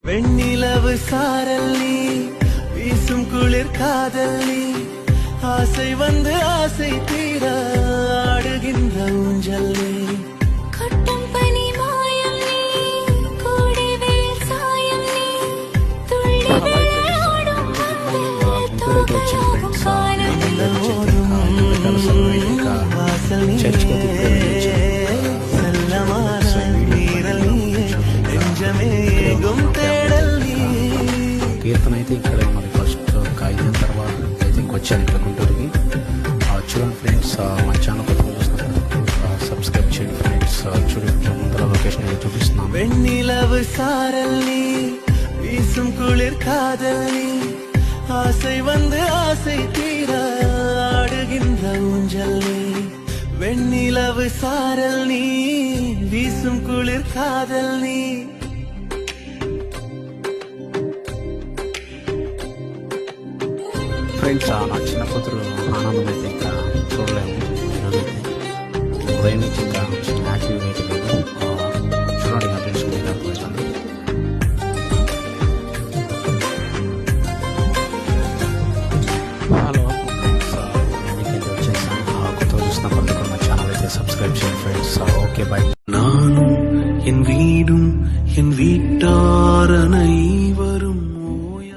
வெண்ணிலவு சாரல் நீ வீசும் குளிர் காதல் நீ ஆசை வந்து ஆசை தீர ஆடுகின்ற ஊஞ்சல் நீ கொட்டும் பனி மாயம் நீ கூடிவேல் சாயம் நீ துள்ளி விளையாடும் தூக்கலாகும் காலம் வாசல் நீ செல்லமான நீரல் நீ நெஞ்சமே ஏகும் தேடல் நீ కీర్తన అయితే ఇక్కడ మరి ఫస్ట్ ఒక 5 నెలల తర్వాత అయితే వచ్చాను ఇక్కడ గుంటూరుకి. చూడండి ఫ్రెండ్స్, మా ఛానల్ కొత్తగా చూస్తున్నారు సబ్స్క్రైబ్ చేయండి ఫ్రెండ్స్. చూడండి ముందర లొకేషన్ అయితే చూపిస్తున్నాను. வெண்ணிலவு சாரல் நீ வீசும் குளிர் காதல் நீ ஆசை வந்து ஆசை தீர ஆடுகின்ற ஊஞ்சல் நீ வெண்ணிலவு சாரல் நீ வீசும் குளிர் காதல் நீ ఫ్రెండ్స్, నా చిన్న కూతురు ఆనందం అయితే ఇంకా చూడలేము. ఈరోజైతే ఉదయం నుంచి ఇంకా యాక్టివ్గా అయితే లేదు. చూడండి నా ఫ్రెండ్స్ వచ్చాను. హలో ఫ్రెండ్స్, ఇంటికి వచ్చేసాను. కొత్తగా చూసిన ప్రతి ఒక్కరు మా ఛానల్ అయితే సబ్స్క్రైబ్ చేయండి ఫ్రెండ్స్. Okay bye. நானும் என் வீடும் என் வீட்டாரனை